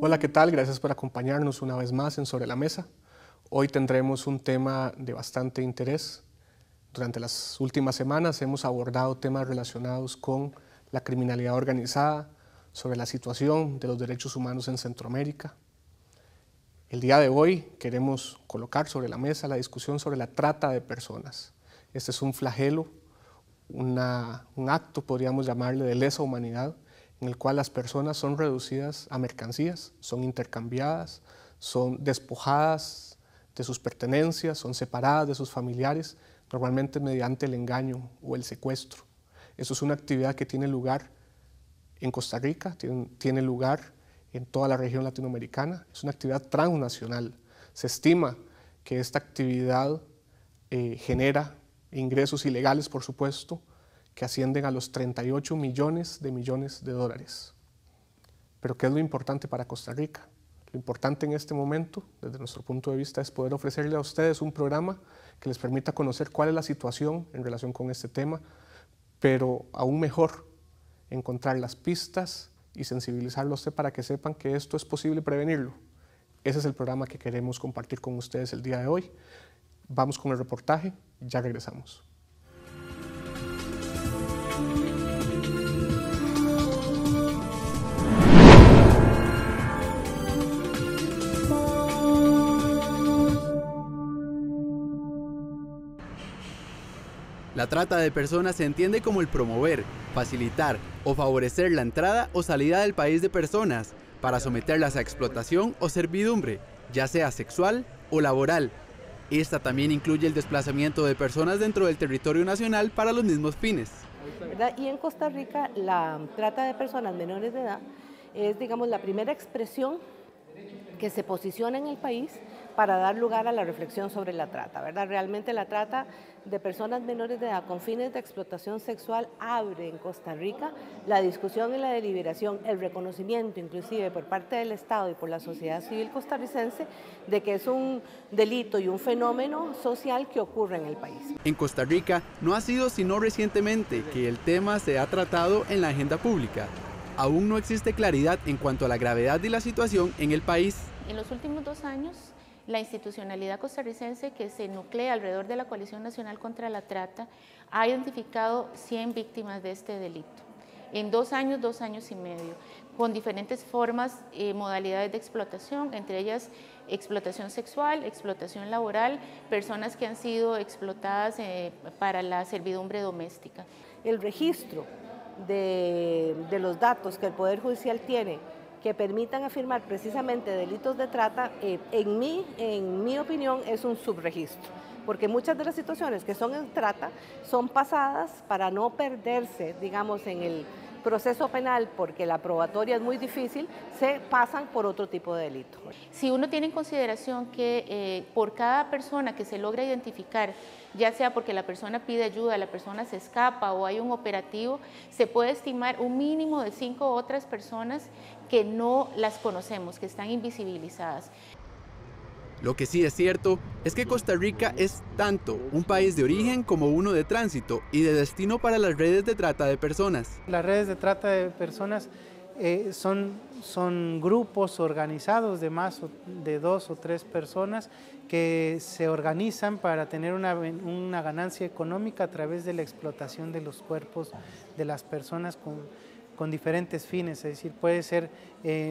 Hola, ¿qué tal? Gracias por acompañarnos una vez más en Sobre la Mesa. Hoy tendremos un tema de bastante interés. Durante las últimas semanas hemos abordado temas relacionados con la criminalidad organizada, sobre la situación de los derechos humanos en Centroamérica. El día de hoy queremos colocar sobre la mesa la discusión sobre la trata de personas. Este es un flagelo, un acto, podríamos llamarle, de lesa humanidad, en el cual las personas son reducidas a mercancías, son intercambiadas, son despojadas de sus pertenencias, son separadas de sus familiares, normalmente mediante el engaño o el secuestro. Eso es una actividad que tiene lugar en Costa Rica, tiene lugar en toda la región latinoamericana, es una actividad transnacional. Se estima que esta actividad genera ingresos ilegales, por supuesto, que ascienden a los 38 millones de dólares. Pero ¿qué es lo importante para Costa Rica? Lo importante en este momento, desde nuestro punto de vista, es poder ofrecerle a ustedes un programa que les permita conocer cuál es la situación en relación con este tema, pero aún mejor, encontrar las pistas y sensibilizarlo a usted para que sepan que esto es posible prevenirlo. Ese es el programa que queremos compartir con ustedes el día de hoy. Vamos con el reportaje, ya regresamos. La trata de personas se entiende como el promover, facilitar o favorecer la entrada o salida del país de personas para someterlas a explotación o servidumbre, ya sea sexual o laboral. Esta también incluye el desplazamiento de personas dentro del territorio nacional para los mismos fines. ¿Verdad? Y en Costa Rica la trata de personas menores de edad es, digamos, la primera expresión que se posiciona en el país para dar lugar a la reflexión sobre la trata, ¿verdad? Realmente la trata de personas menores de edad con fines de explotación sexual abre en Costa Rica la discusión y la deliberación, el reconocimiento inclusive por parte del Estado y por la sociedad civil costarricense de que es un delito y un fenómeno social que ocurre en el país. En Costa Rica no ha sido sino recientemente que el tema se ha tratado en la agenda pública. Aún no existe claridad en cuanto a la gravedad de la situación en el país. En los últimos 2 años, la institucionalidad costarricense que se nuclea alrededor de la Coalición Nacional contra la Trata ha identificado 100 víctimas de este delito. En 2 años, 2 años y medio, con diferentes formas, modalidades de explotación, entre ellas explotación sexual, explotación laboral, personas que han sido explotadas para la servidumbre doméstica. El registro de los datos que el Poder Judicial tiene que permitan afirmar precisamente delitos de trata, en mi opinión, es un subregistro, porque muchas de las situaciones que son en trata son pasadas para no perderse, digamos, en el proceso penal, porque la probatoria es muy difícil, se pasan por otro tipo de delito. Si uno tiene en consideración que por cada persona que se logra identificar, ya sea porque la persona pide ayuda, la persona se escapa o hay un operativo, se puede estimar un mínimo de 5 otras personas que no las conocemos, que están invisibilizadas. Lo que sí es cierto es que Costa Rica es tanto un país de origen como uno de tránsito y de destino para las redes de trata de personas. Las redes de trata de personas son grupos organizados de más de 2 o 3 personas que se organizan para tener una ganancia económica a través de la explotación de los cuerpos de las personas con diferentes fines, es decir, puede ser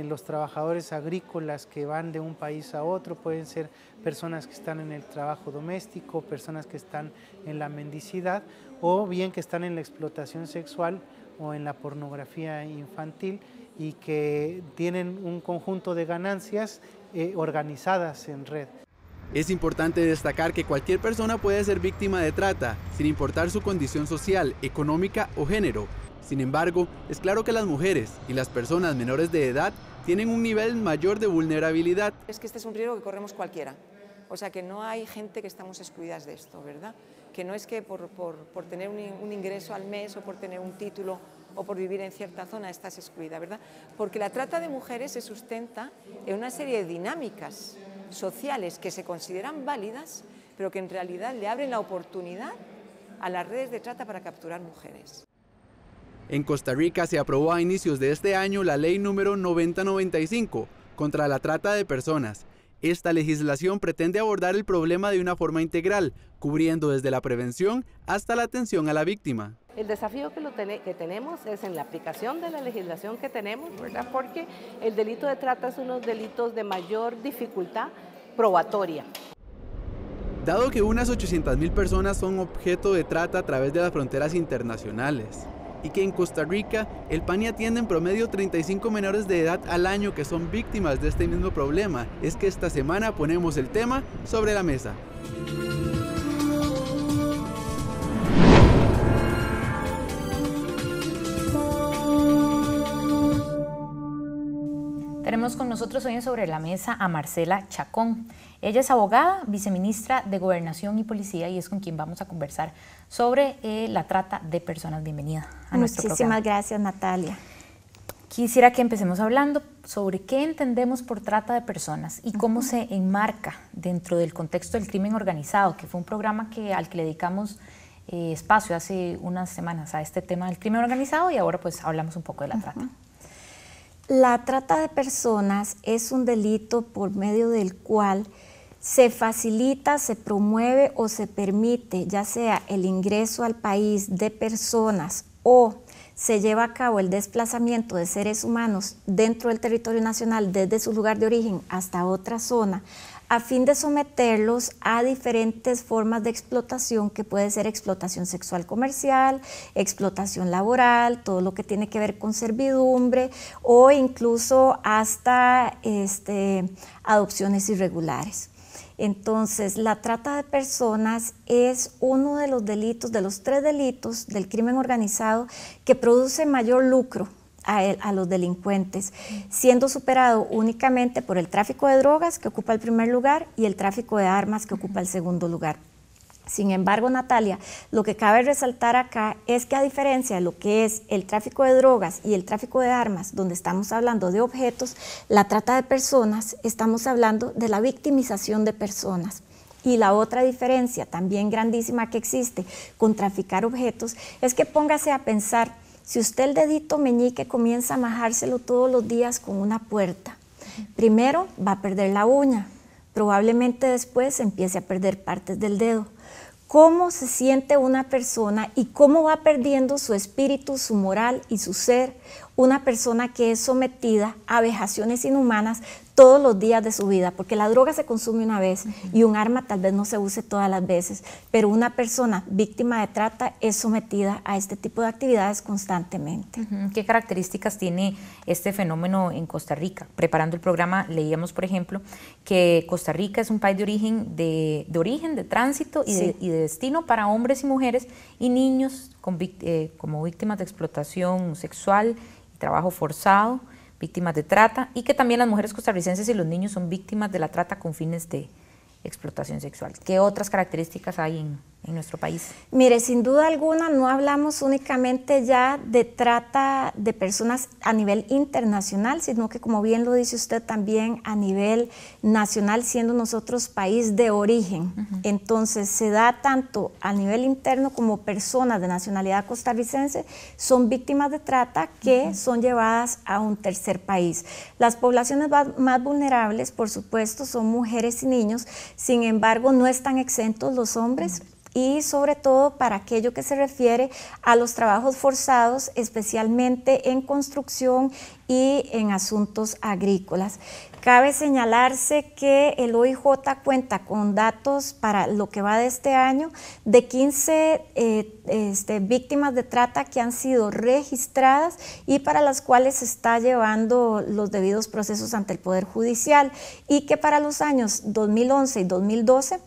los trabajadores agrícolas que van de un país a otro, pueden ser personas que están en el trabajo doméstico, personas que están en la mendicidad o bien que están en la explotación sexual o en la pornografía infantil y que tienen un conjunto de ganancias organizadas en red. Es importante destacar que cualquier persona puede ser víctima de trata, sin importar su condición social, económica o género. Sin embargo, es claro que las mujeres y las personas menores de edad tienen un nivel mayor de vulnerabilidad. Es que este es un riesgo que corremos cualquiera, o sea que no hay gente que estamos excluidas de esto, ¿verdad? Que no es que por tener un ingreso al mes o por tener un título o por vivir en cierta zona estás excluida, ¿verdad? Porque la trata de mujeres se sustenta en una serie de dinámicas sociales que se consideran válidas, pero que en realidad le abren la oportunidad a las redes de trata para capturar mujeres. En Costa Rica se aprobó a inicios de este año la Ley número 9095, contra la trata de personas. Esta legislación pretende abordar el problema de una forma integral, cubriendo desde la prevención hasta la atención a la víctima. El desafío que tenemos es en la aplicación de la legislación que tenemos, ¿verdad? Porque el delito de trata es uno de los delitos de mayor dificultad probatoria. Dado que unas 800.000 personas son objeto de trata a través de las fronteras internacionales, y que en Costa Rica el PANI atiende en promedio 35 menores de edad al año que son víctimas de este mismo problema, es que esta semana ponemos el tema sobre la mesa. Tenemos con nosotros hoy en Sobre la Mesa a Marcela Chacón. Ella es abogada, viceministra de Gobernación y Policía y es con quien vamos a conversar sobre la trata de personas. Bienvenida a nuestro programa. Muchísimas gracias, Natalia. Quisiera que empecemos hablando sobre qué entendemos por trata de personas y cómo se enmarca dentro del contexto del crimen organizado, que fue un programa al que le dedicamos espacio hace unas semanas a este tema del crimen organizado y ahora pues hablamos un poco de la trata. La trata de personas es un delito por medio del cual se facilita, se promueve o se permite, ya sea el ingreso al país de personas o se lleva a cabo el desplazamiento de seres humanos dentro del territorio nacional desde su lugar de origen hasta otra zona, a fin de someterlos a diferentes formas de explotación, que puede ser explotación sexual comercial, explotación laboral, todo lo que tiene que ver con servidumbre o incluso hasta adopciones irregulares. Entonces, la trata de personas es uno de los delitos, de los 3 delitos del crimen organizado que produce mayor lucro a los delincuentes, siendo superado únicamente por el tráfico de drogas, que ocupa el primer lugar, y el tráfico de armas, que ocupa el segundo lugar. Sin embargo, Natalia, lo que cabe resaltar acá es que a diferencia de lo que es el tráfico de drogas y el tráfico de armas, donde estamos hablando de objetos, la trata de personas, estamos hablando de la victimización de personas. Y la otra diferencia también grandísima que existe con traficar objetos es que póngase a pensar, si usted el dedito meñique comienza a majárselo todos los días con una puerta, primero va a perder la uña, probablemente después empiece a perder partes del dedo. ¿Cómo se siente una persona y cómo va perdiendo su espíritu, su moral y su ser una persona que es sometida a vejaciones inhumanas todos los días de su vida? Porque la droga se consume una vez y un arma tal vez no se use todas las veces, pero una persona víctima de trata es sometida a este tipo de actividades constantemente. ¿Qué características tiene este fenómeno en Costa Rica? Preparando el programa leíamos, por ejemplo, que Costa Rica es un país de origen, de tránsito y de destino para hombres y mujeres y niños como víctimas de explotación sexual y trabajo forzado, víctimas de trata, y que también las mujeres costarricenses y los niños son víctimas de la trata con fines de explotación sexual. ¿Qué otras características hay en nuestro país? Mire, sin duda alguna no hablamos únicamente ya de trata de personas a nivel internacional, sino que, como bien lo dice usted, también a nivel nacional, siendo nosotros país de origen. Entonces se da tanto a nivel interno como personas de nacionalidad costarricense son víctimas de trata que son llevadas a un tercer país. Las poblaciones más vulnerables, por supuesto, son mujeres y niños, sin embargo no están exentos los hombres, y sobre todo para aquello que se refiere a los trabajos forzados, especialmente en construcción y en asuntos agrícolas. Cabe señalarse que el OIJ cuenta con datos para lo que va de este año de 15 víctimas de trata que han sido registradas y para las cuales se está llevando los debidos procesos ante el Poder Judicial, y que para los años 2011 y 2012,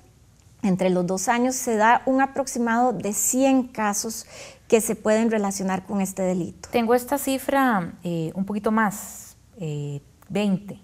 entre los 2 años, se da un aproximado de 100 casos que se pueden relacionar con este delito. Tengo esta cifra un poquito más, 20.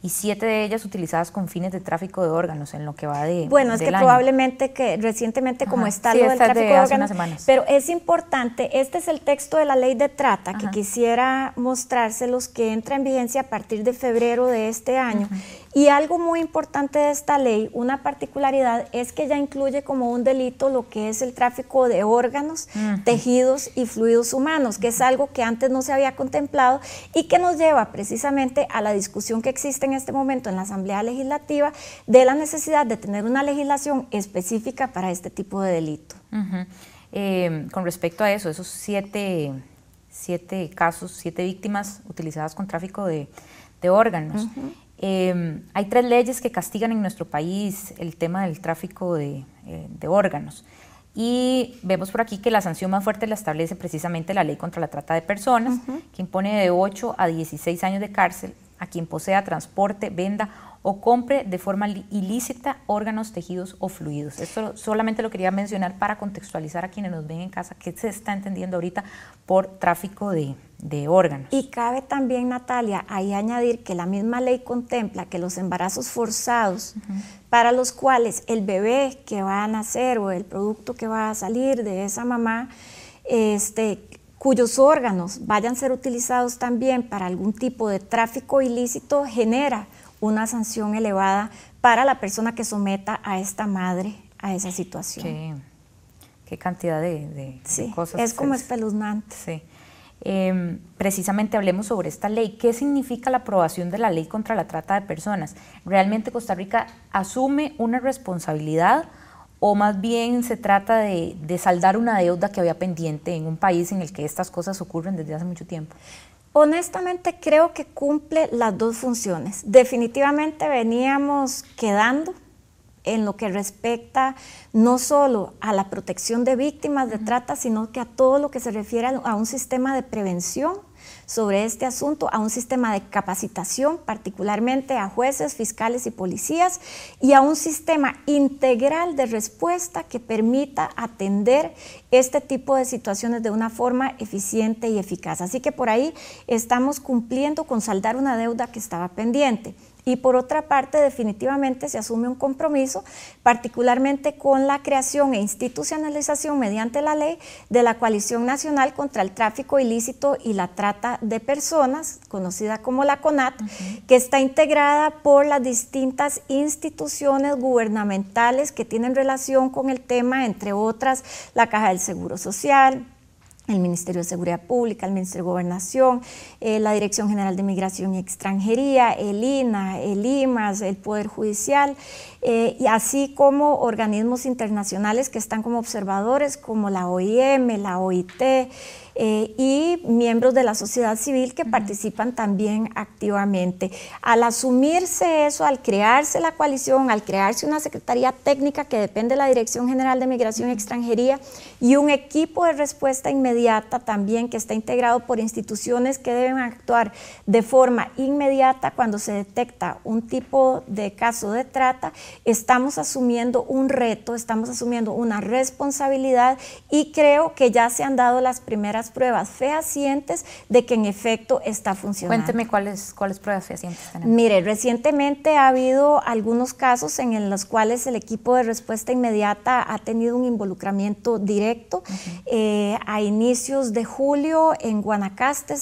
y 7 de ellas utilizadas con fines de tráfico de órganos en lo que va de Bueno, es que año. Probablemente que recientemente como está sí, lo del tráfico de órganos, pero es importante, este es el texto de la ley de trata que quisiera mostrárselos, que entra en vigencia a partir de febrero de este año. Y algo muy importante de esta ley, una particularidad, es que ya incluye como un delito lo que es el tráfico de órganos, tejidos y fluidos humanos, que es algo que antes no se había contemplado y que nos lleva precisamente a la discusión que existe en este momento en la Asamblea Legislativa de la necesidad de tener una legislación específica para este tipo de delito. Con respecto a eso, esos 7 casos, 7 víctimas utilizadas con tráfico de órganos, hay 3 leyes que castigan en nuestro país el tema del tráfico de órganos. Y vemos por aquí que la sanción más fuerte la establece precisamente la Ley contra la Trata de Personas, que impone de 8 a 16 años de cárcel a quien posea, transporte, venda o compre de forma ilícita órganos, tejidos o fluidos. Esto solamente lo quería mencionar para contextualizar a quienes nos ven en casa qué se está entendiendo ahorita por tráfico de órganos. Y cabe también, Natalia, ahí añadir que la misma ley contempla que los embarazos forzados, para los cuales el bebé que va a nacer o el producto que va a salir de esa mamá, cuyos órganos vayan a ser utilizados también para algún tipo de tráfico ilícito, genera una sanción elevada para la persona que someta a esta madre a esa situación. Qué cantidad de cosas. Es como espeluznante. Sí. Precisamente hablemos sobre esta ley. ¿Qué significa la aprobación de la ley contra la trata de personas? ¿Realmente Costa Rica asume una responsabilidad o más bien se trata de saldar una deuda que había pendiente en un país en el que estas cosas ocurren desde hace mucho tiempo? Honestamente creo que cumple las dos funciones. Definitivamente veníamos quedando en lo que respecta no solo a la protección de víctimas de trata, sino que a todo lo que se refiere a un sistema de prevención sobre este asunto, a un sistema de capacitación, particularmente a jueces, fiscales y policías, y a un sistema integral de respuesta que permita atender este tipo de situaciones de una forma eficiente y eficaz. Así que por ahí estamos cumpliendo con saldar una deuda que estaba pendiente. Y por otra parte, definitivamente se asume un compromiso, particularmente con la creación e institucionalización mediante la ley de la Coalición Nacional contra el Tráfico Ilícito y la Trata de Personas, conocida como la CONAT, que está integrada por las distintas instituciones gubernamentales que tienen relación con el tema, entre otras la Caja del Seguro Social, el Ministerio de Seguridad Pública, el Ministerio de Gobernación, la Dirección General de Migración y Extranjería, el INAH, el IMAS, el Poder Judicial, y así como organismos internacionales que están como observadores, como la OIM, la OIT, y miembros de la sociedad civil que participan también activamente. Al asumirse eso, al crearse la coalición, al crearse una secretaría técnica que depende de la Dirección General de Migración y Extranjería y un equipo de respuesta inmediata también que está integrado por instituciones que deben actuar de forma inmediata cuando se detecta un tipo de caso de trata, estamos asumiendo un reto, estamos asumiendo una responsabilidad y creo que ya se han dado las primeras pruebas fehacientes de que en efecto está funcionando. Cuénteme cuáles pruebas fehacientes tenemos. Mire, recientemente ha habido algunos casos en los cuales el equipo de respuesta inmediata ha tenido un involucramiento directo. A inicios de julio en Guanacaste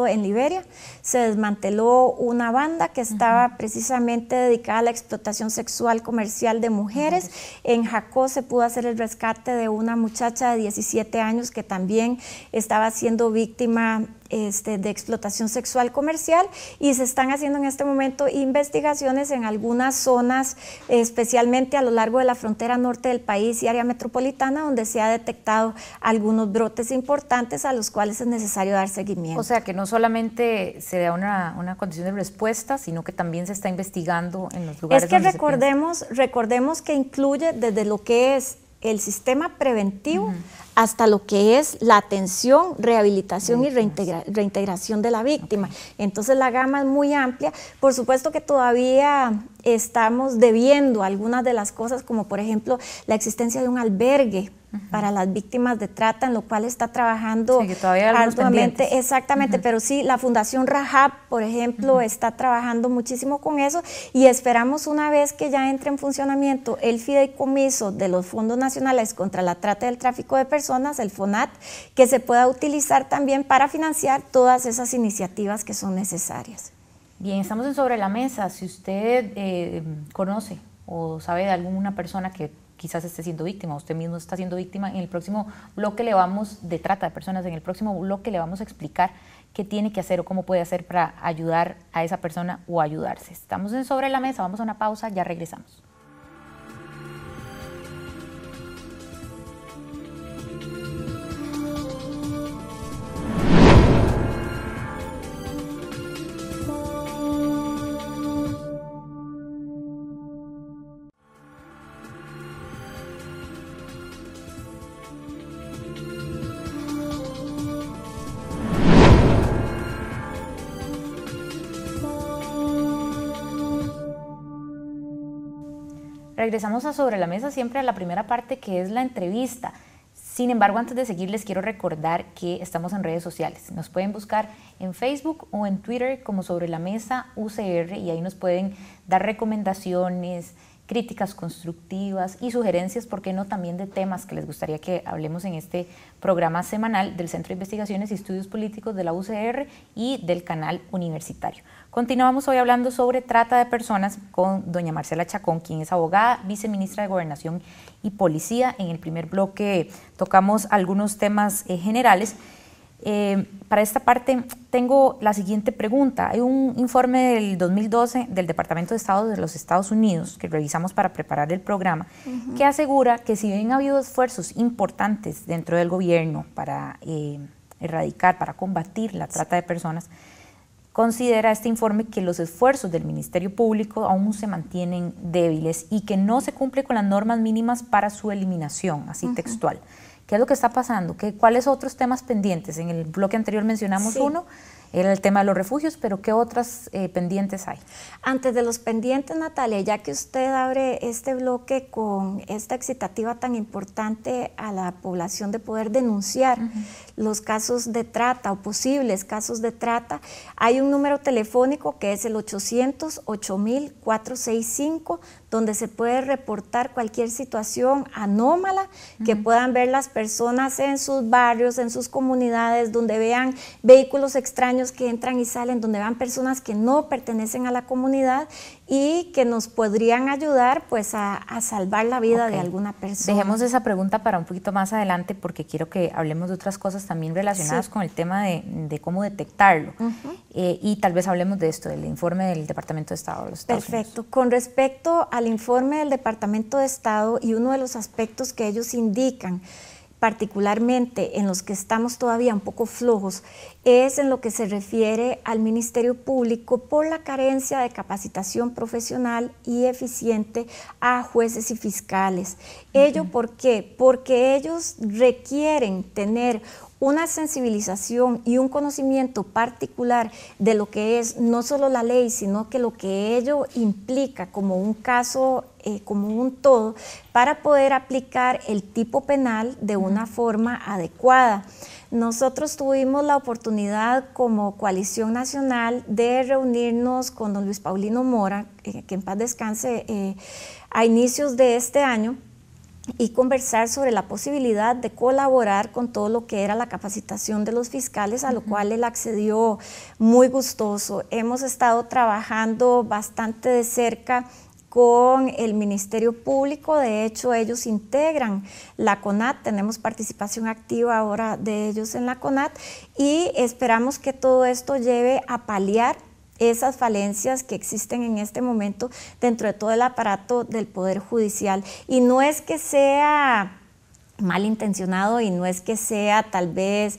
en Liberia, se desmanteló una banda que estaba precisamente dedicada a la explotación sexual comercial de mujeres. En Jacó se pudo hacer el rescate de una muchacha de 17 años que también estaba siendo víctima de explotación sexual comercial, y se están haciendo en este momento investigaciones en algunas zonas, especialmente a lo largo de la frontera norte del país y área metropolitana, donde se ha detectado algunos brotes importantes a los cuales es necesario dar seguimiento. O sea que no solamente se da una condición de respuesta, sino que también se está investigando en los lugares. Es que recordemos que incluye desde lo que es el sistema preventivo hasta lo que es la atención, rehabilitación y reintegración de la víctima. Entonces la gama es muy amplia. Por supuesto que todavía estamos debiendo algunas de las cosas, como por ejemplo la existencia de un albergue para las víctimas de trata, en lo cual está trabajando sí, que todavía hay arduamente. Exactamente, pero sí, la Fundación Rahab, por ejemplo, está trabajando muchísimo con eso y esperamos una vez que ya entre en funcionamiento el fideicomiso de los Fondos Nacionales contra la Trata y el Tráfico de Personas, el FONAT, que se pueda utilizar también para financiar todas esas iniciativas que son necesarias. Bien, estamos en Sobre la Mesa. Si usted conoce o sabe de alguna persona que quizás esté siendo víctima, usted mismo está siendo víctima, en el próximo bloque de trata de personas, en el próximo bloque le vamos a explicar qué tiene que hacer o cómo puede hacer para ayudar a esa persona o ayudarse. Estamos en Sobre la Mesa, vamos a una pausa, ya regresamos. Regresamos a Sobre la Mesa, siempre a la primera parte, que es la entrevista. Sin embargo, antes de seguir, les quiero recordar que estamos en redes sociales. Nos pueden buscar en Facebook o en Twitter como Sobre la Mesa UCR y ahí nos pueden dar recomendaciones, críticas constructivas y sugerencias, ¿por qué no?, también de temas que les gustaría que hablemos en este programa semanal del Centro de Investigaciones y Estudios Políticos de la UCR y del canal universitario. Continuamos hoy hablando sobre trata de personas con doña Marcela Chacón, quien es abogada, viceministra de Gobernación y Policía. En el primer bloque tocamos algunos temas generales. Para esta parte tengo la siguiente pregunta. Hay un informe del 2012 del Departamento de Estado de los Estados Unidos que revisamos para preparar el programa, que asegura que si bien ha habido esfuerzos importantes dentro del gobierno para erradicar, para combatir la trata de personas, considera este informe que los esfuerzos del Ministerio Público aún se mantienen débiles y que no se cumple con las normas mínimas para su eliminación, así textual. ¿Qué es lo que está pasando? ¿Cuáles otros temas pendientes? En el bloque anterior mencionamos uno, era el tema de los refugios, pero ¿qué otras pendientes hay? Antes de los pendientes, Natalia, ya que usted abre este bloque con esta excitativa tan importante a la población de poder denunciar los casos de trata o posibles casos de trata, hay un número telefónico que es el 800-8000-465, donde se puede reportar cualquier situación anómala que puedan ver las personas en sus barrios, en sus comunidades, donde vean vehículos extraños que entran y salen, donde vean personas que no pertenecen a la comunidad y que nos podrían ayudar pues a salvar la vida de alguna persona. Dejemos esa pregunta para un poquito más adelante porque quiero que hablemos de otras cosas también relacionadas con el tema de cómo detectarlo y tal vez hablemos de esto, del informe del Departamento de Estado de los Estados Unidos. Perfecto. Con respecto al informe del Departamento de Estado y uno de los aspectos que ellos indican, particularmente en los que estamos todavía un poco flojos, es en lo que se refiere al Ministerio Público por la carencia de capacitación profesional y eficiente a jueces y fiscales. ¿Ello por qué? Porque ellos requieren tener una sensibilización y un conocimiento particular de lo que es no solo la ley, sino que lo que ello implica como un caso, como un todo, para poder aplicar el tipo penal de una forma adecuada. Nosotros tuvimos la oportunidad como Coalición Nacional de reunirnos con don Luis Paulino Mora, que en paz descanse, a inicios de este año, y conversar sobre la posibilidad de colaborar con todo lo que era la capacitación de los fiscales, a lo cual él accedió muy gustoso. Hemos estado trabajando bastante de cerca con el Ministerio Público, de hecho ellos integran la CONAT, tenemos participación activa ahora de ellos en la CONAT y esperamos que todo esto lleve a paliar esas falencias que existen en este momento dentro de todo el aparato del Poder Judicial. Y no es que sea malintencionado y no es que sea tal vez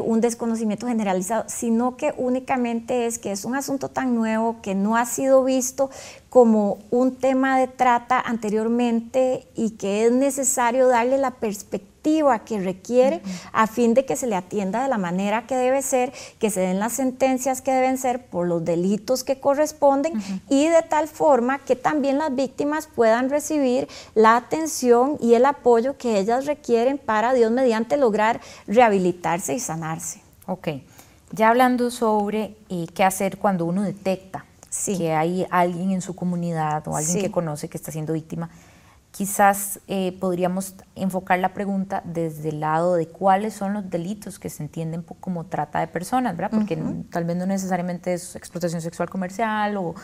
un desconocimiento generalizado, sino que únicamente es que es un asunto tan nuevo que no ha sido visto como un tema de trata anteriormente y que es necesario darle la perspectiva efectiva que requiere a fin de que se le atienda de la manera que debe ser, que se den las sentencias que deben ser por los delitos que corresponden y de tal forma que también las víctimas puedan recibir la atención y el apoyo que ellas requieren para, Dios mediante, lograr rehabilitarse y sanarse. Ok, ya hablando sobre qué hacer cuando uno detecta que hay alguien en su comunidad o alguien que conoce que está siendo víctima, quizás podríamos enfocar la pregunta desde el lado de cuáles son los delitos que se entienden como trata de personas, ¿verdad? Porque tal vez no necesariamente es explotación sexual comercial o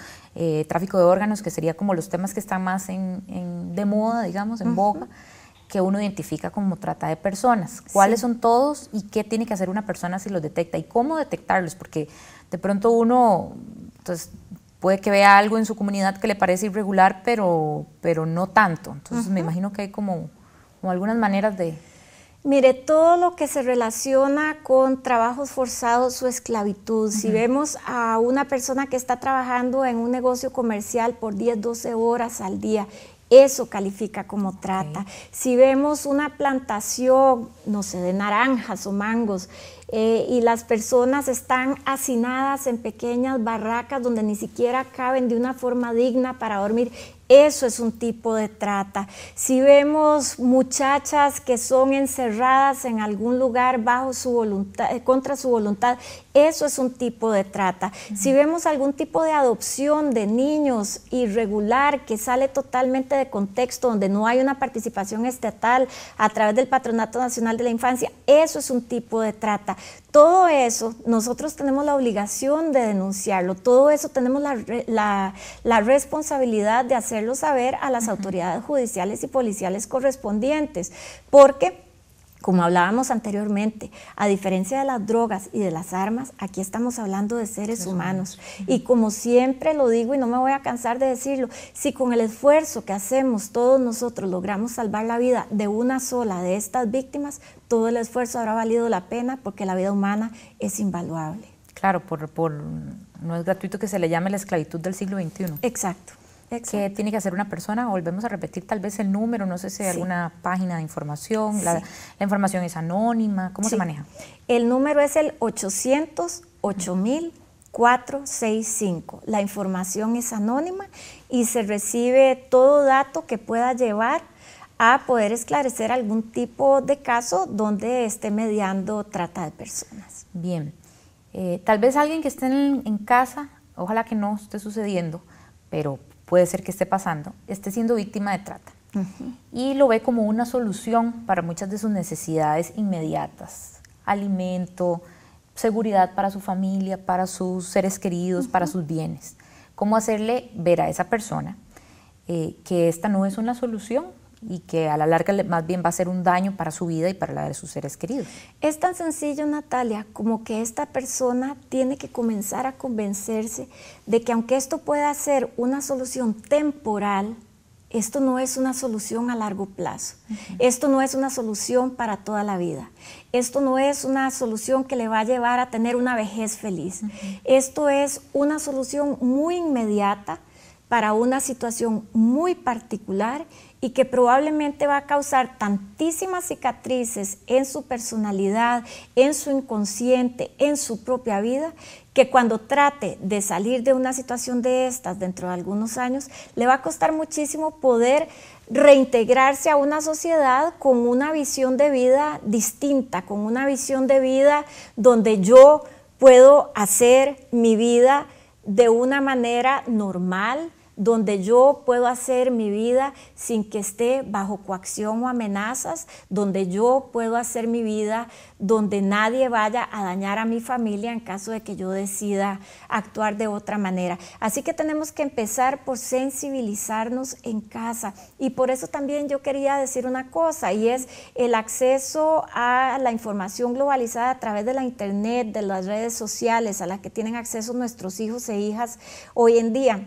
tráfico de órganos, que sería como los temas que están más de moda, digamos, en boga, que uno identifica como trata de personas. ¿Cuáles son todos y qué tiene que hacer una persona si los detecta? ¿Y cómo detectarlos? Porque de pronto uno puede que vea algo en su comunidad que le parece irregular, pero no tanto. Entonces me imagino que hay como algunas maneras de... Mire, todo lo que se relaciona con trabajos forzados o esclavitud, si vemos a una persona que está trabajando en un negocio comercial por 10, 12 horas al día, eso califica como trata. Si vemos una plantación, no sé, de naranjas o mangos, y las personas están hacinadas en pequeñas barracas donde ni siquiera caben de una forma digna para dormir, eso es un tipo de trata. Si vemos muchachas que son encerradas en algún lugar bajo su voluntad, contra su voluntad, eso es un tipo de trata. Si vemos algún tipo de adopción de niños irregular que sale totalmente de contexto, donde no hay una participación estatal a través del Patronato Nacional de la Infancia, eso es un tipo de trata. Todo eso nosotros tenemos la obligación de denunciarlo, todo eso tenemos la responsabilidad de hacerlo saber a las autoridades judiciales y policiales correspondientes, porque, como hablábamos anteriormente, a diferencia de las drogas y de las armas, aquí estamos hablando de seres humanos. Y como siempre lo digo y no me voy a cansar de decirlo, si con el esfuerzo que hacemos todos nosotros logramos salvar la vida de una sola de estas víctimas, todo el esfuerzo habrá valido la pena porque la vida humana es invaluable. Claro, no es gratuito que se le llame la esclavitud del siglo XXI. Exacto. ¿Qué tiene que hacer una persona? Volvemos a repetir tal vez el número, no sé si hay alguna página de información, la información es anónima, ¿cómo se maneja? El número es el 800-8000-465. La información es anónima y se recibe todo dato que pueda llevar a poder esclarecer algún tipo de caso donde esté mediando trata de personas. Bien, tal vez alguien que esté en casa, ojalá que no esté sucediendo, pero puede ser que esté pasando, esté siendo víctima de trata y lo ve como una solución para muchas de sus necesidades inmediatas, alimento, seguridad para su familia, para sus seres queridos, para sus bienes. ¿Cómo hacerle ver a esa persona que esta no es una solución y que a la larga más bien va a ser un daño para su vida y para la de sus seres queridos? Es tan sencillo, Natalia, como que esta persona tiene que comenzar a convencerse de que aunque esto pueda ser una solución temporal, esto no es una solución a largo plazo. Esto no es una solución para toda la vida. Esto no es una solución que le va a llevar a tener una vejez feliz. Esto es una solución muy inmediata para una situación muy particular y que probablemente va a causar tantísimas cicatrices en su personalidad, en su inconsciente, en su propia vida, que cuando trate de salir de una situación de estas dentro de algunos años, le va a costar muchísimo poder reintegrarse a una sociedad con una visión de vida distinta, con una visión de vida donde yo puedo hacer mi vida de una manera normal, donde yo puedo hacer mi vida sin que esté bajo coacción o amenazas, donde yo puedo hacer mi vida donde nadie vaya a dañar a mi familia en caso de que yo decida actuar de otra manera. Así que tenemos que empezar por sensibilizarnos en casa, y por eso también yo quería decir una cosa, y es el acceso a la información globalizada a través de la internet, de las redes sociales a las que tienen acceso nuestros hijos e hijas hoy en día.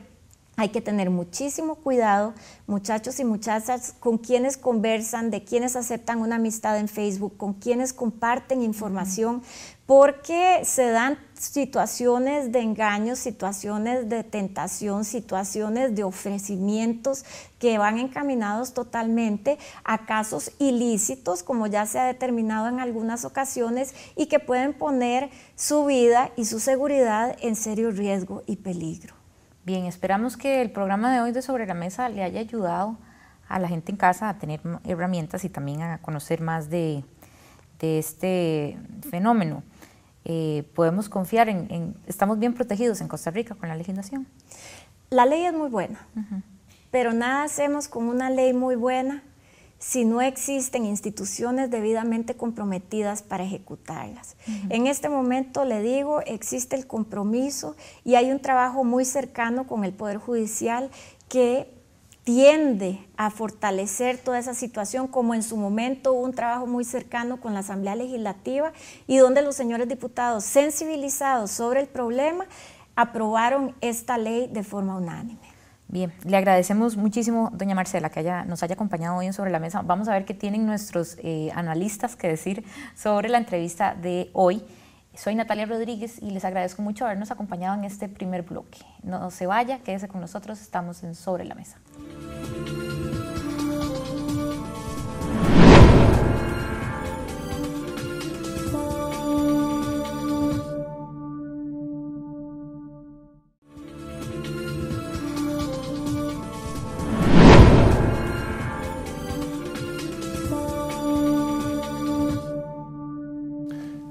Hay que tener muchísimo cuidado, muchachos y muchachas, con quienes conversan, de quienes aceptan una amistad en Facebook, con quienes comparten información, porque se dan situaciones de engaño, situaciones de tentación, situaciones de ofrecimientos que van encaminados totalmente a casos ilícitos, como ya se ha determinado en algunas ocasiones, y que pueden poner su vida y su seguridad en serio riesgo y peligro. Bien, esperamos que el programa de hoy de Sobre la Mesa le haya ayudado a la gente en casa a tener herramientas y también a conocer más de este fenómeno. Podemos confiar estamos bien protegidos en Costa Rica con la legislación. La ley es muy buena, pero nada hacemos con una ley muy buena si no existen instituciones debidamente comprometidas para ejecutarlas. En este momento, le digo, existe el compromiso y hay un trabajo muy cercano con el Poder Judicial que tiende a fortalecer toda esa situación, como en su momento hubo un trabajo muy cercano con la Asamblea Legislativa y donde los señores diputados, sensibilizados sobre el problema, aprobaron esta ley de forma unánime. Bien, le agradecemos muchísimo, doña Marcela, que nos haya acompañado hoy en Sobre la Mesa. Vamos a ver qué tienen nuestros analistas que decir sobre la entrevista de hoy. Soy Natalia Rodríguez y les agradezco mucho habernos acompañado en este primer bloque. No se vaya, quédese con nosotros, estamos en Sobre la Mesa.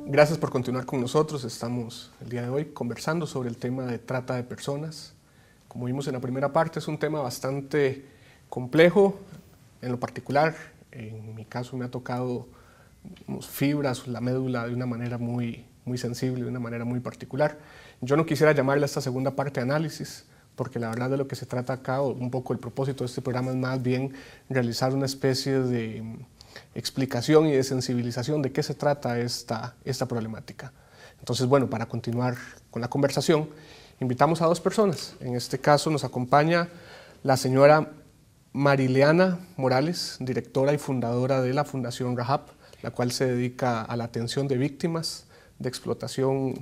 Gracias por continuar con nosotros. Estamos el día de hoy conversando sobre el tema de trata de personas. Como vimos en la primera parte, es un tema bastante complejo. En lo particular, en mi caso me ha tocado fibras, la médula de una manera muy sensible, de una manera muy particular. Yo no quisiera llamarle a esta segunda parte análisis, porque la verdad de lo que se trata acá, o un poco el propósito de este programa es más bien realizar una especie de explicación y de sensibilización de qué se trata esta problemática. Entonces, bueno, para continuar con la conversación, invitamos a dos personas. En este caso nos acompaña la señora Marileana Morales, directora y fundadora de la Fundación Rahab, la cual se dedica a la atención de víctimas de explotación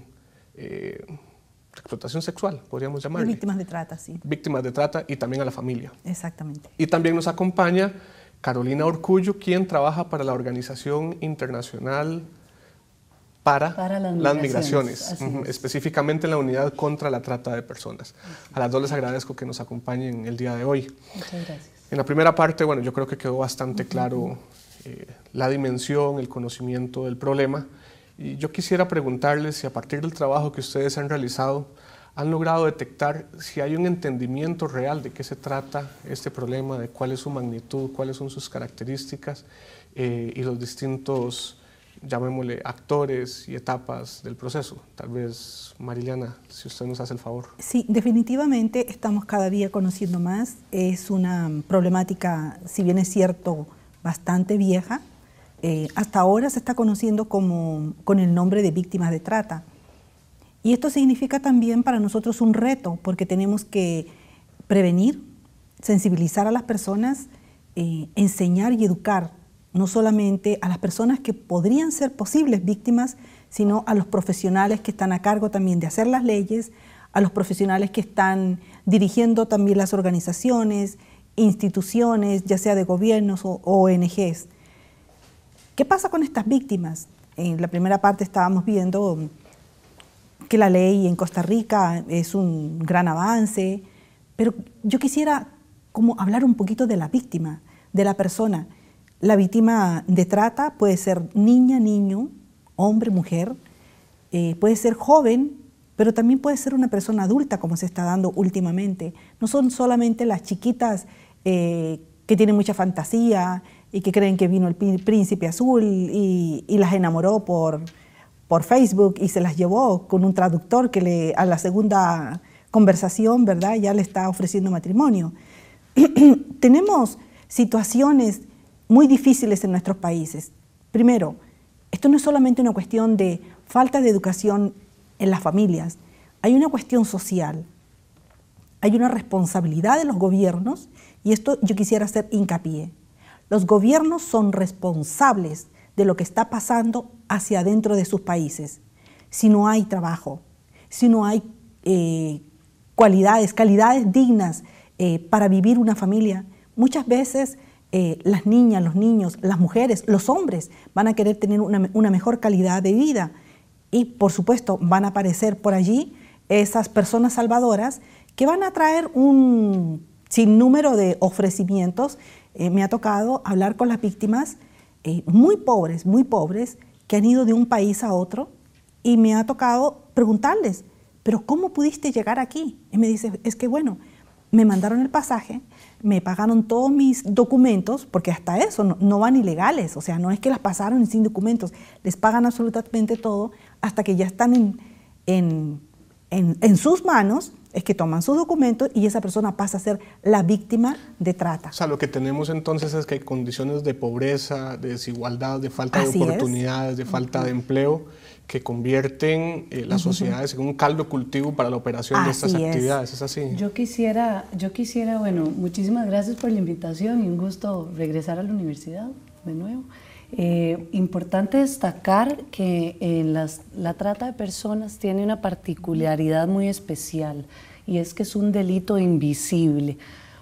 sexual, podríamos llamarle. Víctimas de trata, sí. Víctimas de trata y también a la familia. Exactamente. Y también nos acompaña Carolina Orcullo, quien trabaja para la Organización Internacional para las Migraciones, específicamente en la unidad contra la trata de personas. A las dos les agradezco que nos acompañen el día de hoy. Muchas gracias. En la primera parte, bueno, yo creo que quedó bastante claro la dimensión, el conocimiento del problema. Y yo quisiera preguntarles si a partir del trabajo que ustedes han realizado, han logrado detectar si hay un entendimiento real de qué se trata este problema, de cuál es su magnitud, cuáles son sus características y los distintos, llamémosle, actores y etapas del proceso. Tal vez, Marileana, si usted nos hace el favor. Sí, definitivamente estamos cada día conociendo más. Es una problemática, si bien es cierto, bastante vieja. Hasta ahora se está conociendo con el nombre de víctimas de trata. Y esto significa también para nosotros un reto, porque tenemos que prevenir, sensibilizar a las personas, enseñar y educar, no solamente a las personas que podrían ser posibles víctimas, sino a los profesionales que están a cargo también de hacer las leyes, a los profesionales que están dirigiendo también las organizaciones, instituciones, ya sea de gobiernos o ONGs. ¿Qué pasa con estas víctimas? En la primera parte estábamos viendo que la ley en Costa Rica es un gran avance, pero yo quisiera como hablar un poquito de la víctima, de la persona. La víctima de trata puede ser niña, niño, hombre, mujer, puede ser joven, pero también puede ser una persona adulta, como se está dando últimamente. No son solamente las chiquitas que tienen mucha fantasía y que creen que vino el príncipe azul y las enamoró por Facebook y se las llevó con un traductor que a la segunda conversación, ¿verdad?, ya le está ofreciendo matrimonio. Tenemos situaciones muy difíciles en nuestros países. Primero, esto no es solamente una cuestión de falta de educación en las familias, hay una cuestión social. hay una responsabilidad de los gobiernos, y esto yo quisiera hacer hincapié. Los gobiernos son responsables de lo que está pasando hacia adentro de sus países. Si no hay trabajo, si no hay calidades dignas para vivir una familia, muchas veces las niñas, los niños, las mujeres, los hombres van a querer tener una mejor calidad de vida, y por supuesto van a aparecer por allí esas personas salvadoras que van a traer un sinnúmero de ofrecimientos. Me ha tocado hablar con las víctimas muy pobres, que han ido de un país a otro, y me ha tocado preguntarles, ¿pero cómo pudiste llegar aquí? Y me dice, es que bueno, me mandaron el pasaje, me pagaron todos mis documentos, porque hasta eso no van ilegales, o sea, no es que las pasaron sin documentos, les pagan absolutamente todo, hasta que ya están en sus manos, es que toman sus documentos y esa persona pasa a ser la víctima de trata. O sea, lo que tenemos entonces es que hay condiciones de pobreza, de desigualdad, de falta de oportunidades, de falta de empleo, que convierten las sociedades en un caldo cultivo para la operación de estas actividades. ¿Es así? Yo quisiera, bueno, muchísimas gracias por la invitación y un gusto regresar a la universidad de nuevo. Importante destacar que la trata de personas tiene una particularidad muy especial, y es que es un delito invisible.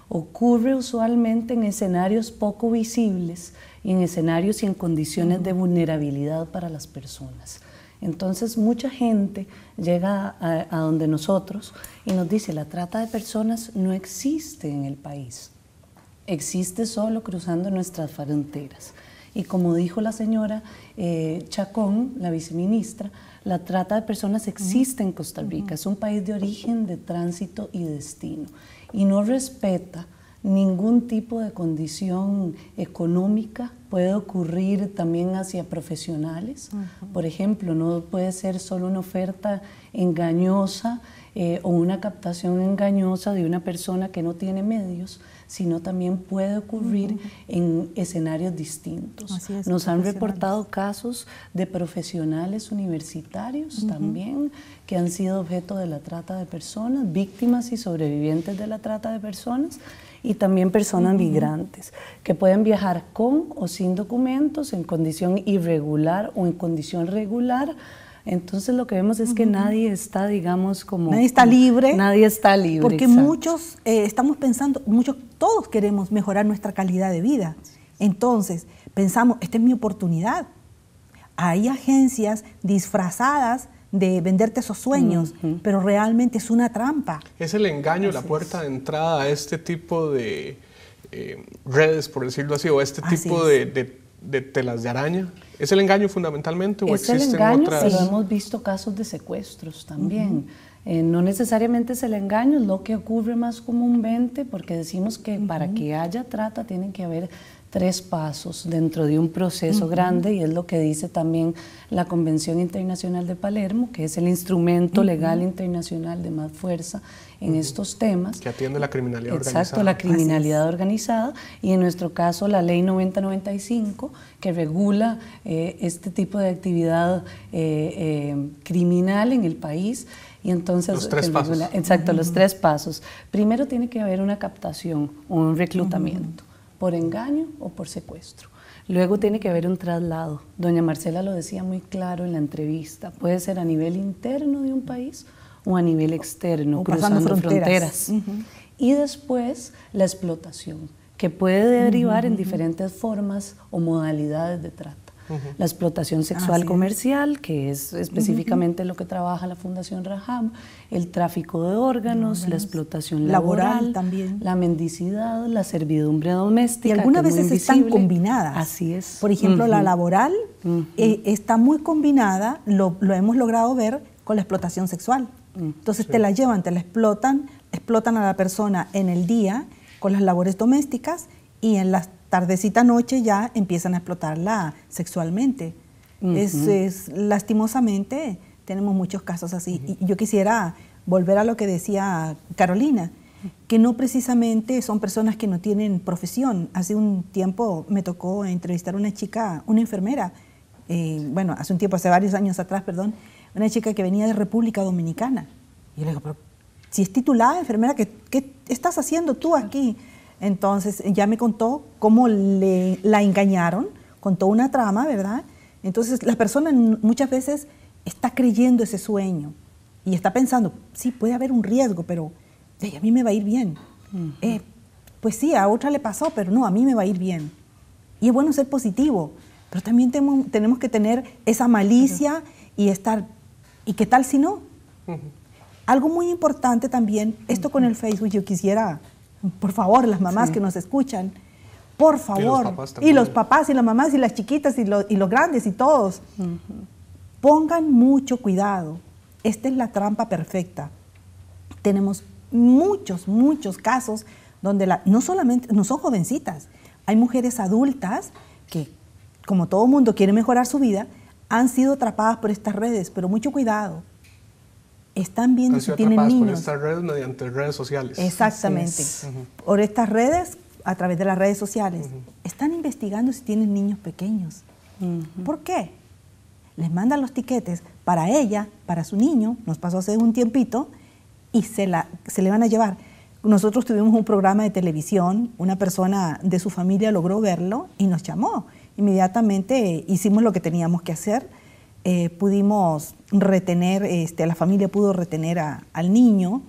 Ocurre usualmente en escenarios poco visibles y en escenarios y en condiciones de vulnerabilidad para las personas. Entonces mucha gente llega a donde nosotros y nos dice, la trata de personas no existe en el país, existe solo cruzando nuestras fronteras. Y como dijo la señora Chacón, la viceministra, la trata de personas existe en Costa Rica, es un país de origen, de tránsito y de destino, y no respeta ningún tipo de condición económica. Puede ocurrir también hacia profesionales. Por ejemplo, no puede ser solo una oferta engañosa o una captación engañosa de una persona que no tiene medios, sino también puede ocurrir en escenarios distintos. Nos han reportado casos de profesionales universitarios también que han sido objeto de la trata de personas, víctimas y sobrevivientes de la trata de personas, y también personas migrantes que pueden viajar con o sin documentos, en condición irregular o en condición regular. Entonces lo que vemos es que nadie está, digamos, nadie está libre. Nadie está libre. Porque muchos estamos pensando, todos queremos mejorar nuestra calidad de vida. Entonces pensamos, esta es mi oportunidad. Hay agencias disfrazadas de venderte esos sueños, pero realmente es una trampa. Es el engaño, la puerta de entrada a este tipo de redes, por decirlo así, o este tipo de telas de araña. ¿Es el engaño fundamentalmente o existen otras? Es el engaño, pero hemos visto casos de secuestros también. No necesariamente es el engaño, es lo que ocurre más comúnmente, porque decimos que para que haya trata tienen que haber 3 pasos dentro de un proceso grande, y es lo que dice también la Convención Internacional de Palermo, que es el instrumento legal internacional de más fuerza en estos temas. Que atiende la criminalidad organizada. Exacto, la criminalidad organizada, y en nuestro caso la Ley 9095, que regula este tipo de actividad criminal en el país. Y entonces, los 3 pasos. Exacto, los 3 pasos. Primero tiene que haber una captación o un reclutamiento, por engaño o por secuestro. Luego tiene que haber un traslado. Doña Marcela lo decía muy claro en la entrevista, puede ser a nivel interno de un país o a nivel externo, o cruzando fronteras. Y después la explotación, que puede derivar en diferentes formas o modalidades de trata. La explotación sexual comercial, que es específicamente lo que trabaja la Fundación Raham, el tráfico de órganos, la explotación laboral también, la mendicidad, la servidumbre doméstica. Y algunas veces están combinadas. Así es. Por ejemplo, la laboral está muy combinada, lo hemos logrado ver con la explotación sexual. Entonces te la llevan, te la explotan a la persona en el día con las labores domésticas, y en las tardecita noche ya empiezan a explotarla sexualmente. Lastimosamente tenemos muchos casos así. Y yo quisiera volver a lo que decía Carolina, que no precisamente son personas que no tienen profesión. Hace un tiempo me tocó entrevistar a una chica, una enfermera, hace varios años atrás, perdón, una chica que venía de República Dominicana. Y yo le digo, pero si es titulada enfermera, ¿qué estás haciendo tú aquí? Entonces ya me contó cómo la engañaron, contó una trama, ¿verdad? Entonces la persona muchas veces está creyendo ese sueño y está pensando, sí, puede haber un riesgo, pero a mí me va a ir bien. Pues sí, a otra le pasó, pero no, a mí me va a ir bien. Y es bueno ser positivo, pero también tenemos que tener esa malicia y estar, ¿y qué tal si no? Algo muy importante también, esto con el Facebook, yo quisiera, por favor, las mamás que nos escuchan, por favor, y los papás y las mamás y las chiquitas y los grandes y todos, pongan mucho cuidado. Esta es la trampa perfecta. Tenemos muchos casos donde no solamente, no son jovencitas, hay mujeres adultas que, como todo mundo quiere mejorar su vida, han sido atrapadas por estas redes, pero mucho cuidado. Están viendo si tienen niños. Por estas redes mediante redes sociales. Exactamente. Por estas redes, a través de las redes sociales. Están investigando si tienen niños pequeños. ¿Por qué? Les mandan los tiquetes para ella, para su niño, nos pasó hace un tiempito, y se le van a llevar. Nosotros tuvimos un programa de televisión, una persona de su familia logró verlo y nos llamó. Inmediatamente hicimos lo que teníamos que hacer, pudimos retener, la familia pudo retener al niño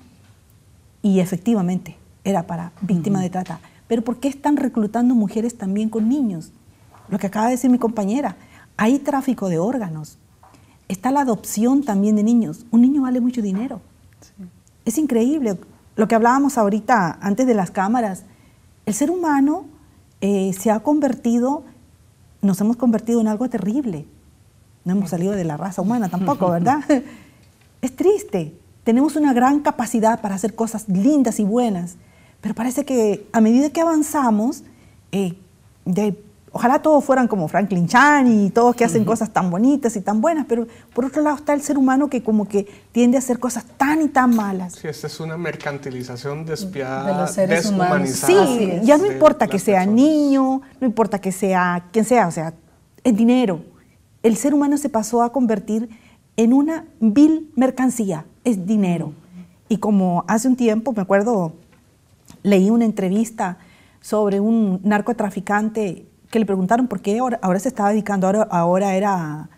y efectivamente era para víctima de trata. Pero ¿por qué están reclutando mujeres también con niños? Lo que acaba de decir mi compañera, hay tráfico de órganos, está la adopción también de niños. Un niño vale mucho dinero. Sí. Es increíble. Lo que hablábamos ahorita antes de las cámaras, el ser humano nos hemos convertido en algo terrible. No hemos salido de la raza humana tampoco, ¿verdad? Es triste. Tenemos una gran capacidad para hacer cosas lindas y buenas, pero parece que a medida que avanzamos, ojalá todos fueran como Franklin Chan y todos que hacen cosas tan bonitas y tan buenas, pero por otro lado está el ser humano que como que tiende a hacer cosas tan y tan malas. Sí, esta es una mercantilización despiadada, de los seres deshumanizada. Sí, ya no importa que sea niño, no importa que sea quien sea, o sea, es dinero. El ser humano se pasó a convertir en una vil mercancía, es dinero. Y como hace un tiempo, me acuerdo, leí una entrevista sobre un narcotraficante que le preguntaron por qué ahora se estaba dedicando, ahora era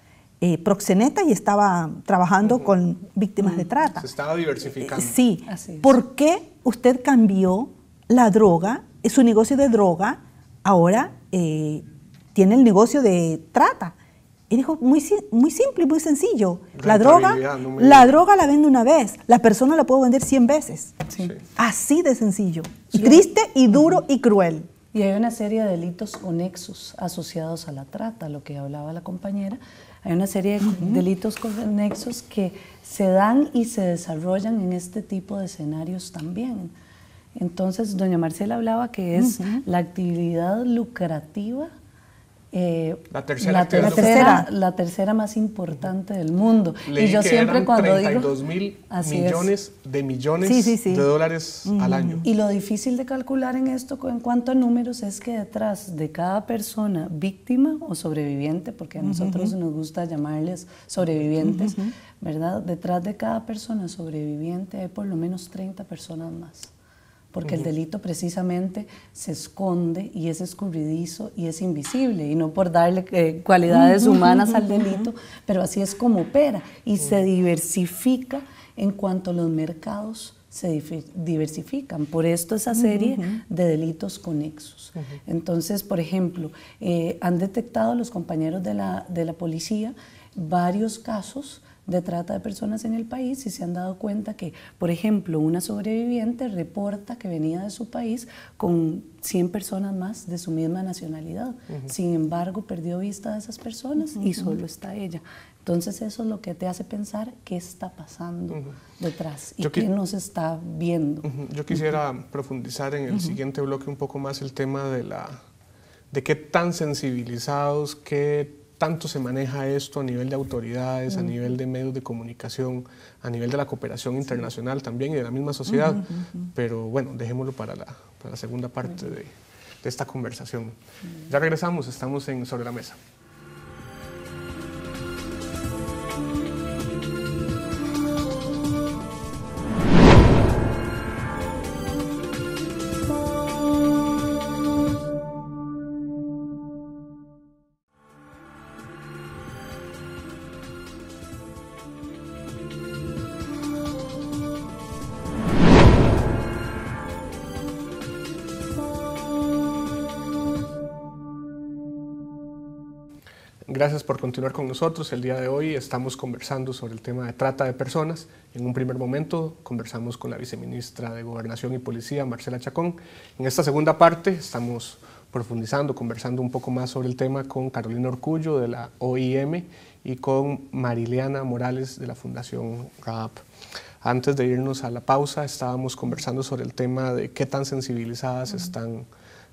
proxeneta y estaba trabajando con víctimas de trata. Se estaba diversificando. Sí. ¿Por qué usted cambió la droga, su negocio de droga, ahora tiene el negocio de trata? Y dijo, muy simple y muy sencillo. La droga la vende una vez, la persona la puede vender 100 veces. Sí. Así de sencillo. Sí. Triste y duro y cruel. Y hay una serie de delitos conexos asociados a la trata, lo que hablaba la compañera. Hay una serie de delitos conexos que se dan y se desarrollan en este tipo de escenarios también. Entonces, doña Marcela hablaba que es la actividad lucrativa, la tercera más importante del mundo. Leí y yo que siempre eran cuando 32.000 millones de dólares al año. Y lo difícil de calcular en esto en cuanto a números es que detrás de cada persona víctima o sobreviviente, porque a nosotros nos gusta llamarles sobrevivientes, ¿verdad? Detrás de cada persona sobreviviente hay por lo menos 30 personas más. Porque el delito precisamente se esconde y es escurridizo y es invisible, y no por darle cualidades humanas al delito, pero así es como opera y se diversifica en cuanto los mercados se diversifican. Por esto esa serie de delitos conexos. Entonces, por ejemplo, han detectado los compañeros de la policía varios casos de trata de personas en el país y se han dado cuenta que, por ejemplo, una sobreviviente reporta que venía de su país con 100 personas más de su misma nacionalidad. Sin embargo, perdió vista de esas personas y solo está ella. Entonces eso es lo que te hace pensar qué está pasando detrás y qué nos está viendo. Yo quisiera profundizar en el siguiente bloque un poco más el tema de qué tan sensibilizados, qué tanto se maneja esto a nivel de autoridades, a nivel de medios de comunicación, a nivel de la cooperación internacional también y de la misma sociedad. Pero bueno, dejémoslo para la segunda parte de esta conversación. Ya regresamos, estamos en Sobre la Mesa. Gracias por continuar con nosotros. El día de hoy estamos conversando sobre el tema de trata de personas. En un primer momento conversamos con la viceministra de Gobernación y Policía, Marcela Chacón. En esta segunda parte estamos profundizando, conversando un poco más sobre el tema con Carolina Orcullo de la OIM y con Mariliana Morales de la Fundación RAP. Antes de irnos a la pausa estábamos conversando sobre el tema de qué tan sensibilizadas están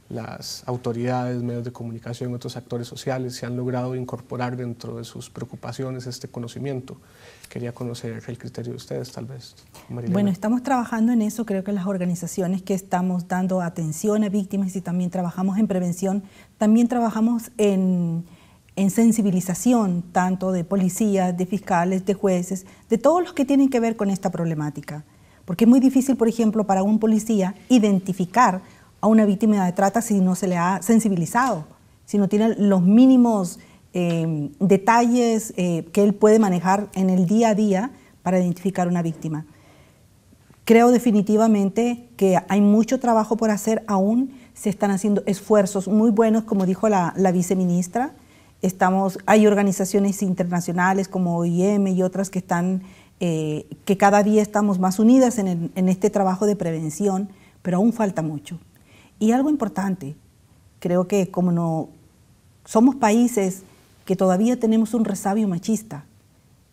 las autoridades, medios de comunicación y otros actores sociales, se han logrado incorporar dentro de sus preocupaciones este conocimiento. Quería conocer el criterio de ustedes, tal vez. Marilena. Bueno, estamos trabajando en eso. Creo que las organizaciones que estamos dando atención a víctimas y también trabajamos en prevención, también trabajamos en sensibilización, tanto de policías, de fiscales, de jueces, de todos los que tienen que ver con esta problemática. Porque es muy difícil, por ejemplo, para un policía identificar a una víctima de trata si no se le ha sensibilizado, si no tiene los mínimos detalles que él puede manejar en el día a día para identificar una víctima. Creo definitivamente que hay mucho trabajo por hacer aún, se están haciendo esfuerzos muy buenos, como dijo la viceministra. Hay organizaciones internacionales como OIM y otras que están, que cada día estamos más unidas en este trabajo de prevención, pero aún falta mucho. Y algo importante, creo que como no somos países que todavía tenemos un resabio machista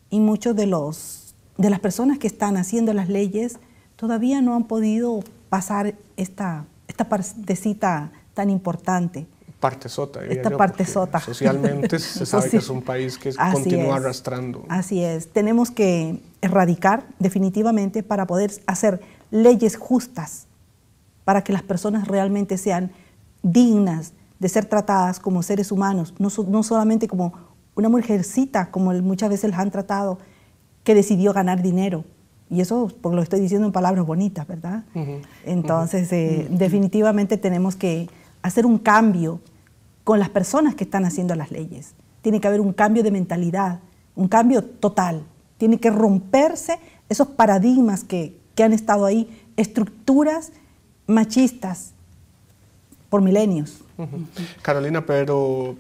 y muchos de las personas que están haciendo las leyes todavía no han podido pasar esta partecita tan importante. Partezota, esta partezota. Socialmente se sabe que es un país que continúa arrastrando. Así es. Tenemos que erradicar definitivamente para poder hacer leyes justas, para que las personas realmente sean dignas de ser tratadas como seres humanos, no solamente como una mujercita, como muchas veces las han tratado, que decidió ganar dinero. Y eso porque lo estoy diciendo en palabras bonitas, ¿verdad? Entonces, definitivamente tenemos que hacer un cambio con las personas que están haciendo las leyes. Tiene que haber un cambio de mentalidad, un cambio total. Tiene que romperse esos paradigmas que han estado ahí, estructuras machistas por milenios. Carolina, pero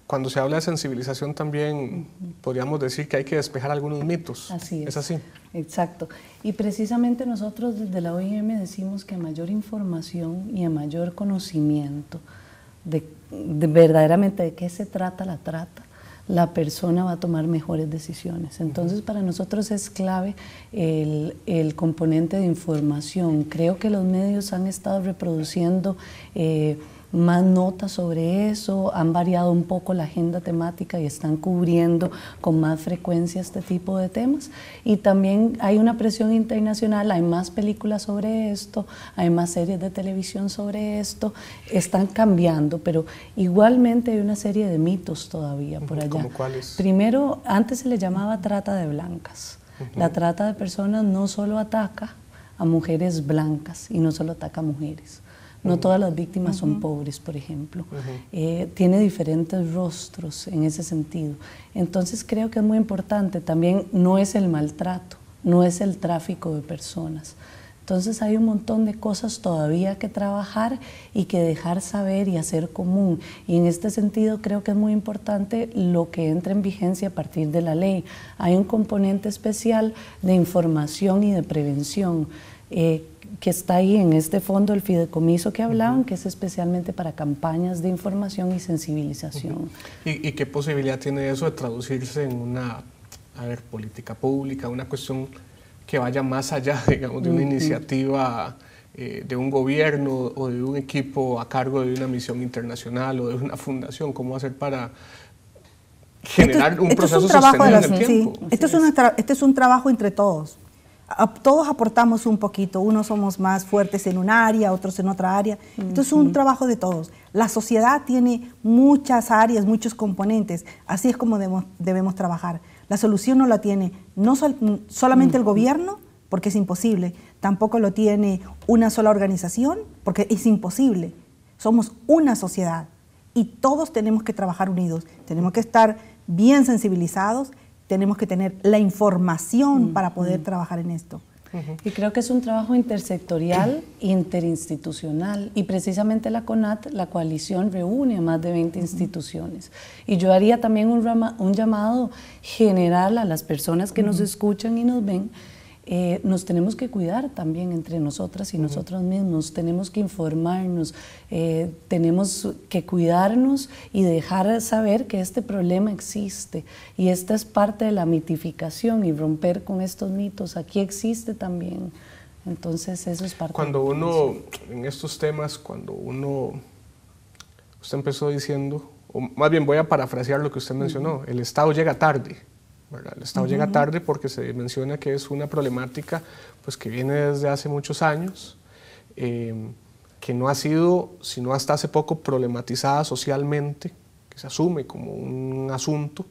cuando se habla de sensibilización también podríamos decir que hay que despejar algunos mitos. Así es. ¿Es así? Exacto. Y precisamente nosotros desde la OIM decimos que a mayor información y a mayor conocimiento de verdaderamente de qué se trata la trata, la persona va a tomar mejores decisiones. Entonces, para nosotros es clave el componente de información. Creo que los medios han estado reproduciendo más notas sobre eso, han variado un poco la agenda temática y están cubriendo con más frecuencia este tipo de temas. Y también hay una presión internacional, hay más películas sobre esto, hay más series de televisión sobre esto, están cambiando, pero igualmente hay una serie de mitos todavía por allá. ¿Cómo cuáles? Primero, antes se le llamaba trata de blancas. La trata de personas no solo ataca a mujeres blancas y no solo ataca a mujeres. No todas las víctimas son pobres, por ejemplo. Tiene diferentes rostros en ese sentido. Entonces creo que es muy importante. También no es el maltrato, no es el tráfico de personas. Entonces hay un montón de cosas todavía que trabajar y que dejar saber y hacer común. Y en este sentido creo que es muy importante lo que entra en vigencia a partir de la ley. Hay un componente especial de información y de prevención que está ahí en este fondo, el fideicomiso que hablaban, que es especialmente para campañas de información y sensibilización. ¿Y qué posibilidad tiene eso de traducirse en una política pública, una cuestión que vaya más allá, digamos, de una iniciativa de un gobierno o de un equipo a cargo de una misión internacional o de una fundación? ¿Cómo hacer para generar un proceso sostenible en el tiempo? Sí. Este es un trabajo entre todos. Todos aportamos un poquito, unos somos más fuertes en un área, otros en otra área. Esto es un trabajo de todos. La sociedad tiene muchas áreas, muchos componentes, así es como debemos trabajar. La solución no la tiene solamente el gobierno, porque es imposible, tampoco lo tiene una sola organización, porque es imposible. Somos una sociedad y todos tenemos que trabajar unidos, tenemos que estar bien sensibilizados, tenemos que tener la información para poder trabajar en esto. Y creo que es un trabajo intersectorial, interinstitucional, y precisamente la CONAT, la coalición, reúne a más de 20 instituciones. Y yo haría también un llamado general a las personas que nos escuchan y nos ven. Nos tenemos que cuidar también entre nosotras y nosotros mismos, tenemos que informarnos, tenemos que cuidarnos y dejar saber que este problema existe, y esta es parte de la mitificación y romper con estos mitos. Aquí existe también, entonces eso es parte. Cuando uno, en estos temas, usted empezó diciendo, o más bien voy a parafrasear lo que usted mencionó, el Estado llega tarde. ¿verdad? El Estado llega tarde porque se menciona que es una problemática pues, que viene desde hace muchos años, que no ha sido, sino hasta hace poco, problematizada socialmente, que se asume como un asunto.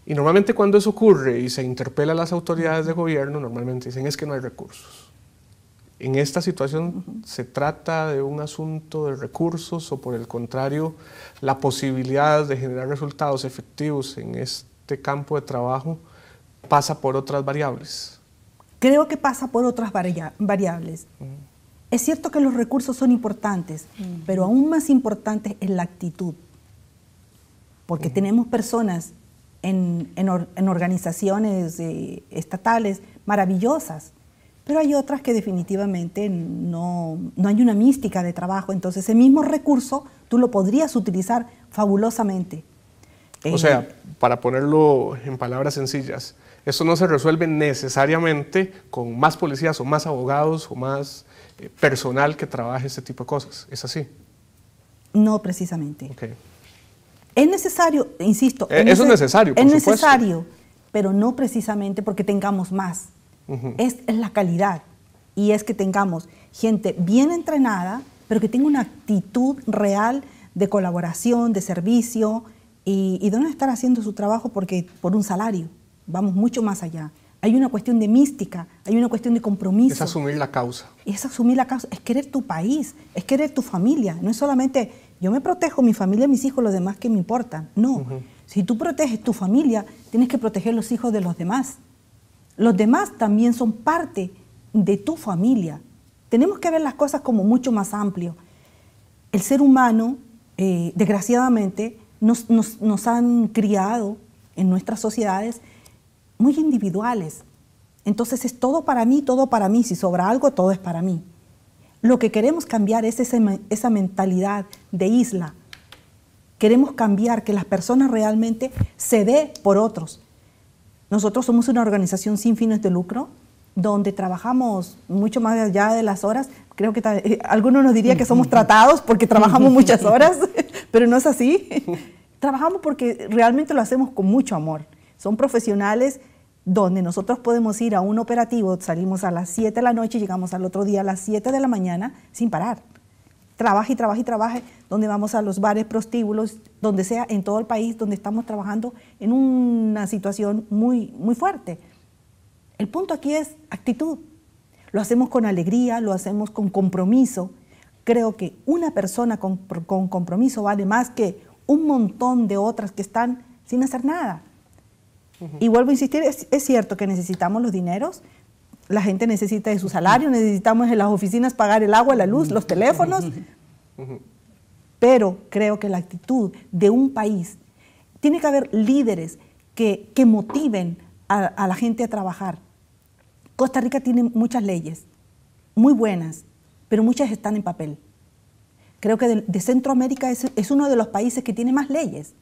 Y normalmente cuando eso ocurre y se interpela a las autoridades de gobierno, normalmente dicen es que no hay recursos. En esta situación se trata de un asunto de recursos o por el contrario la posibilidad de generar resultados efectivos en este campo de trabajo pasa por otras variables. Creo que pasa por otras variables. Es cierto que los recursos son importantes, pero aún más importante es la actitud. Porque tenemos personas en organizaciones estatales maravillosas, pero hay otras que definitivamente no hay una mística de trabajo. Entonces, ese mismo recurso tú lo podrías utilizar fabulosamente. O sea, para ponerlo en palabras sencillas, eso no se resuelve necesariamente con más policías o más abogados o más personal que trabaje este tipo de cosas. ¿Es así? No precisamente. Okay. Es necesario, insisto. Eso es necesario, por supuesto. Es necesario, pero no precisamente porque tengamos más. Es la calidad, y es que tengamos gente bien entrenada, pero que tenga una actitud real de colaboración, de servicio, y de no estar haciendo su trabajo por un salario. Vamos mucho más allá. Hay una cuestión de mística, hay una cuestión de compromiso. Es asumir la causa. Es asumir la causa, es querer tu país, es querer tu familia. No es solamente yo me protejo mi familia, mis hijos, los demás que me importan. No, si tú proteges tu familia, tienes que proteger los hijos de los demás. Los demás también son parte de tu familia. Tenemos que ver las cosas como mucho más amplio. El ser humano, desgraciadamente, nos han criado en nuestras sociedades muy individuales. Entonces es todo para mí, si sobra algo, todo es para mí. Lo que queremos cambiar es esa mentalidad de isla. Queremos cambiar que las personas realmente se dé por otros. Nosotros somos una organización sin fines de lucro, donde trabajamos mucho más allá de las horas. Creo que algunos nos dirían que somos tratados porque trabajamos muchas horas, pero no es así. Trabajamos porque realmente lo hacemos con mucho amor. Son profesionales donde nosotros podemos ir a un operativo, salimos a las 7 de la noche y llegamos al otro día a las 7 de la mañana sin parar. Trabaja y trabaja y trabaja, donde vamos a los bares, prostíbulos, donde sea, en todo el país, donde estamos trabajando en una situación muy, muy fuerte. El punto aquí es actitud. Lo hacemos con alegría, lo hacemos con compromiso. Creo que una persona con compromiso vale más que un montón de otras que están sin hacer nada. Y vuelvo a insistir, es cierto que necesitamos los dineros, la gente necesita de su salario, necesitamos en las oficinas pagar el agua, la luz, los teléfonos, pero creo que la actitud de un país, tiene que haber líderes que motiven a la gente a trabajar. Costa Rica tiene muchas leyes, muy buenas, pero muchas están en papel. Creo que de Centroamérica es uno de los países que tiene más leyes,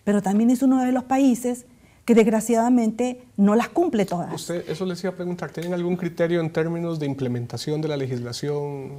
pero también es uno de los países que desgraciadamente no las cumple todas. Usted, eso les iba a preguntar, ¿tienen algún criterio en términos de implementación de la legislación?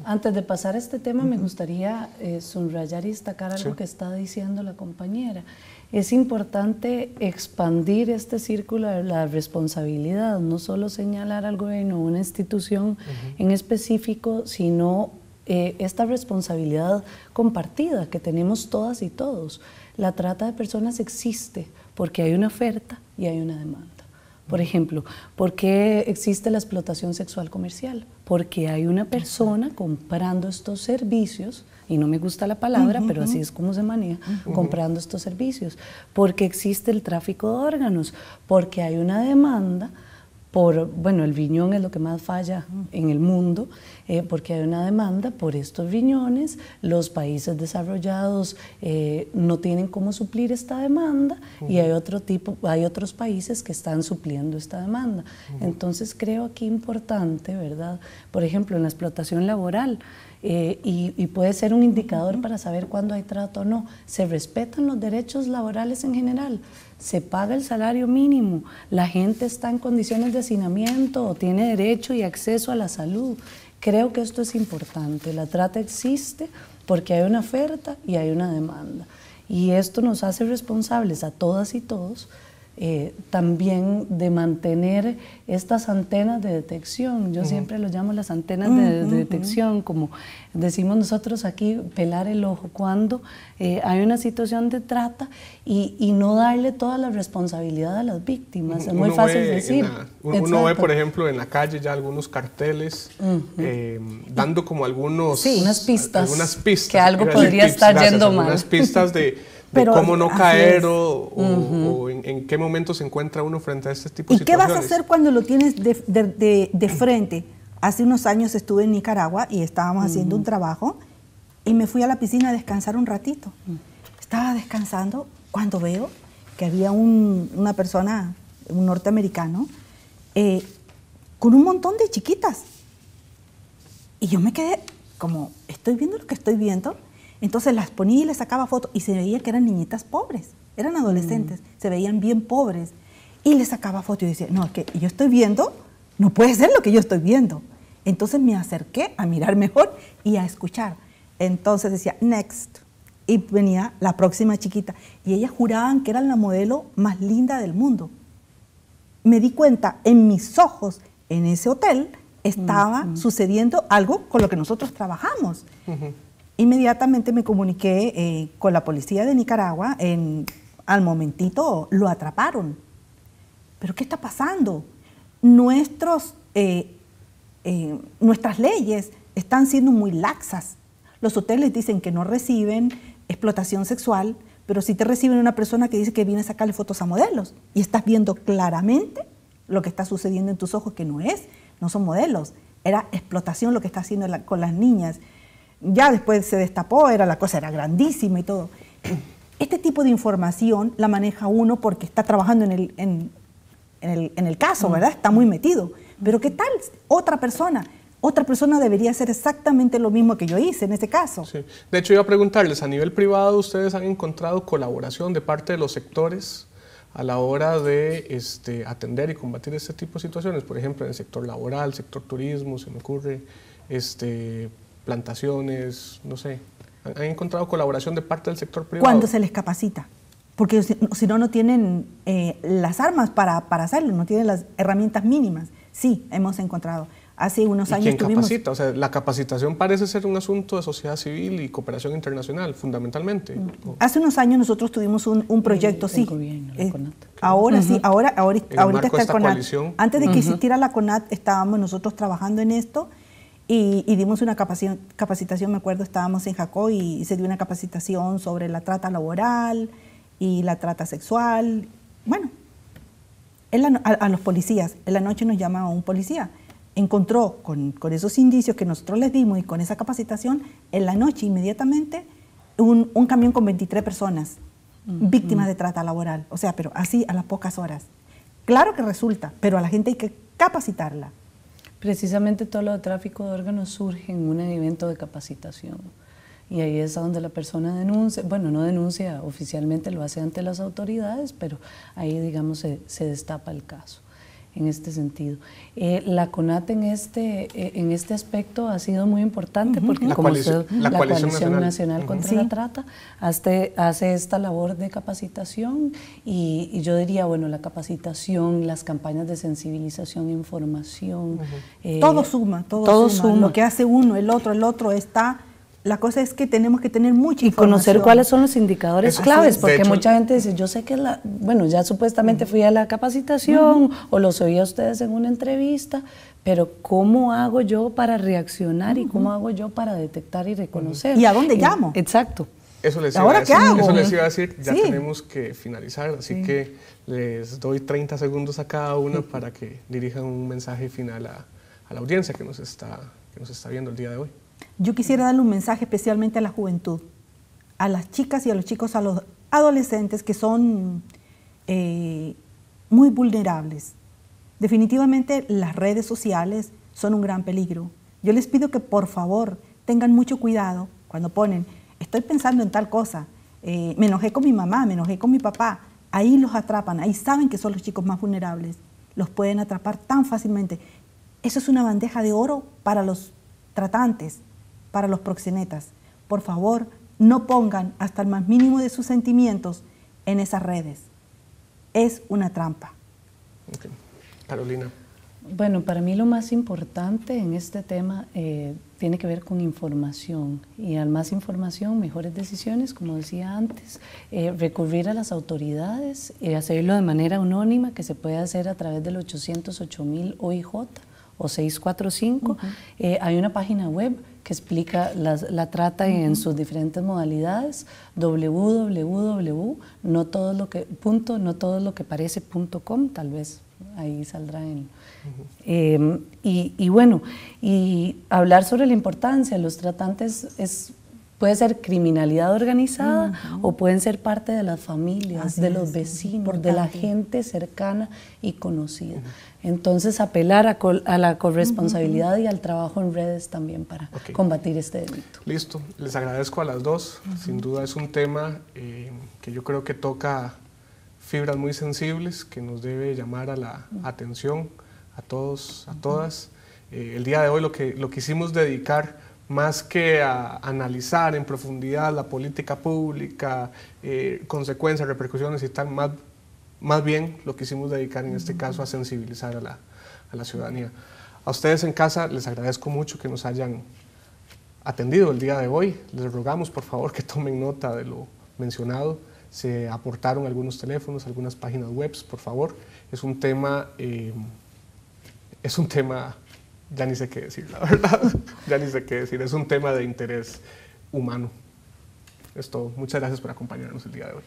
Antes de pasar a este tema, me gustaría subrayar y destacar algo que está diciendo la compañera. Es importante expandir este círculo de la responsabilidad, no solo señalar al gobierno o una institución en específico, sino esta responsabilidad compartida que tenemos todas y todos. La trata de personas existe porque hay una oferta y hay una demanda. Por ejemplo, ¿por qué existe la explotación sexual comercial? Porque hay una persona comprando estos servicios, y no me gusta la palabra, pero así es como se maneja, comprando estos servicios. Porque existe el tráfico de órganos, porque hay una demanda por, bueno, el riñón es lo que más falla en el mundo, porque hay una demanda por estos riñones, los países desarrollados no tienen cómo suplir esta demanda y hay otros países que están supliendo esta demanda. Entonces creo aquí importante, ¿verdad? Por ejemplo, en la explotación laboral, y puede ser un indicador para saber cuándo hay trato o no, se respetan los derechos laborales en general, se paga el salario mínimo, la gente está en condiciones de hacinamiento o tiene derecho y acceso a la salud. Creo que esto es importante, la trata existe porque hay una oferta y hay una demanda. Y esto nos hace responsables a todas y todos también de mantener estas antenas de detección. Yo siempre lo llamo las antenas de detección, como decimos nosotros aquí, pelar el ojo cuando hay una situación de trata y no darle toda la responsabilidad a las víctimas. Es muy fácil decir. Uno ve, por ejemplo, en la calle ya algunos carteles dando como unas pistas que algo podría estar yendo mal. Unas pistas de cómo no caer o en qué momento se encuentra uno frente a este tipo de situaciones. ¿Y qué vas a hacer cuando lo tienes de frente? Hace unos años estuve en Nicaragua y estábamos haciendo un trabajo y me fui a la piscina a descansar un ratito. Estaba descansando cuando veo que había una persona, un norteamericano, con un montón de chiquitas. Y yo me quedé como, ¿estoy viendo lo que estoy viendo? Entonces las ponía y les sacaba fotos y se veía que eran niñitas pobres, eran adolescentes, se veían bien pobres. Y les sacaba fotos y decía, no, es que yo estoy viendo, no puede ser lo que yo estoy viendo. Entonces me acerqué a mirar mejor y a escuchar. Entonces decía, next. Y venía la próxima chiquita. Y ellas juraban que eran la modelo más linda del mundo. Me di cuenta, en mis ojos, en ese hotel, estaba sucediendo algo con lo que nosotros trabajamos. Inmediatamente me comuniqué con la policía de Nicaragua, al momentito lo atraparon. ¿Pero qué está pasando? Nuestras leyes están siendo muy laxas. Los hoteles dicen que no reciben explotación sexual, pero sí te reciben una persona que dice que viene a sacarle fotos a modelos y estás viendo claramente lo que está sucediendo en tus ojos, que no son modelos, era explotación lo que está haciendo con las niñas. Ya después se destapó, la cosa era grandísima y todo. Este tipo de información la maneja uno porque está trabajando en el caso, ¿verdad? Está muy metido. Pero ¿qué tal otra persona? Otra persona debería hacer exactamente lo mismo que yo hice en este caso. Sí. De hecho, iba a preguntarles, a nivel privado, ¿ustedes han encontrado colaboración de parte de los sectores a la hora de atender y combatir este tipo de situaciones? Por ejemplo, en el sector laboral, sector turismo, se me ocurre, plantaciones, no sé. ¿Han encontrado colaboración de parte del sector privado? Cuando se les capacita, porque si no tienen las armas para hacerlo, no tienen las herramientas mínimas. Sí, hemos encontrado. Hace unos años tuvimos... ¿Quién capacita? O sea, la capacitación parece ser un asunto de sociedad civil y cooperación internacional, fundamentalmente. Hace unos años nosotros tuvimos un proyecto, sí. Gobierno, la CONAT. Ahora sí, ahorita está el CONAT. Coalición. Antes de que existiera la CONAT, estábamos nosotros trabajando en esto y dimos una capacitación, me acuerdo, estábamos en Jacó y se dio una capacitación sobre la trata laboral y la trata sexual. Bueno, a los policías, en la noche nos llama un policía. Encontró con esos indicios que nosotros les dimos y con esa capacitación, en la noche inmediatamente un camión con 23 personas víctimas de trata laboral. O sea, pero así a las pocas horas. Claro que resulta, pero a la gente hay que capacitarla. Precisamente todo lo de tráfico de órganos surge en un evento de capacitación. Y ahí es donde la persona denuncia, bueno, no denuncia oficialmente, lo hace ante las autoridades, pero ahí, digamos, se destapa el caso. En este sentido. La CONAT en este aspecto ha sido muy importante porque la Coalición Nacional contra la Trata hace esta labor de capacitación y yo diría, bueno, la capacitación, las campañas de sensibilización, información. Todo suma. Lo que hace uno, el otro está La cosa es que tenemos que tener mucha información. Y conocer cuáles son los indicadores claves, porque hecho, mucha gente dice, yo sé que bueno, ya supuestamente fui a la capacitación o los oí a ustedes en una entrevista, pero ¿cómo hago yo para reaccionar y cómo hago yo para detectar y reconocer? ¿Y a dónde llamo? Exacto. Eso les ¿Ahora qué hago? Eso les iba a decir, ya Sí. tenemos que finalizar, así que les doy 30 segundos a cada una para que dirijan un mensaje final a la audiencia que nos está viendo el día de hoy. Yo quisiera darle un mensaje especialmente a la juventud, a las chicas y a los chicos, a los adolescentes que son muy vulnerables. Definitivamente las redes sociales son un gran peligro. Yo les pido que por favor tengan mucho cuidado cuando ponen, estoy pensando en tal cosa, me enojé con mi mamá, me enojé con mi papá. Ahí los atrapan, ahí saben que son los chicos más vulnerables, los pueden atrapar tan fácilmente. Eso es una bandeja de oro para los tratantes, para los proxenetas. Por favor, no pongan hasta el más mínimo de sus sentimientos en esas redes. Es una trampa. Okay. Carolina. Bueno, para mí lo más importante en este tema tiene que ver con información, y al más información, mejores decisiones, como decía antes, recurrir a las autoridades, hacerlo de manera anónima, que se puede hacer a través del 808.000 OIJ o 645. Hay una página web que explica la trata en sus diferentes modalidades, www.notodosloque.com, tal vez ahí saldrá y bueno, y hablar sobre la importancia. Los tratantes puede ser criminalidad organizada o pueden ser parte de las familias, de los vecinos, de la gente cercana y conocida. Entonces apelar a la corresponsabilidad y al trabajo en redes también para combatir este delito. Listo, les agradezco a las dos. Sin duda es un tema que yo creo que toca fibras muy sensibles, que nos debe llamar a la atención a todos, a todas. El día de hoy lo quisimos dedicar más que a analizar en profundidad la política pública, consecuencias, repercusiones y tal, más bien lo quisimos dedicar en este caso a sensibilizar a la ciudadanía. A ustedes en casa les agradezco mucho que nos hayan atendido el día de hoy. Les rogamos por favor que tomen nota de lo mencionado. Se aportaron algunos teléfonos, algunas páginas web, por favor. Es un tema, ya ni sé qué decir, la verdad, ya ni sé qué decir. Es un tema de interés humano. Es todo. Muchas gracias por acompañarnos el día de hoy.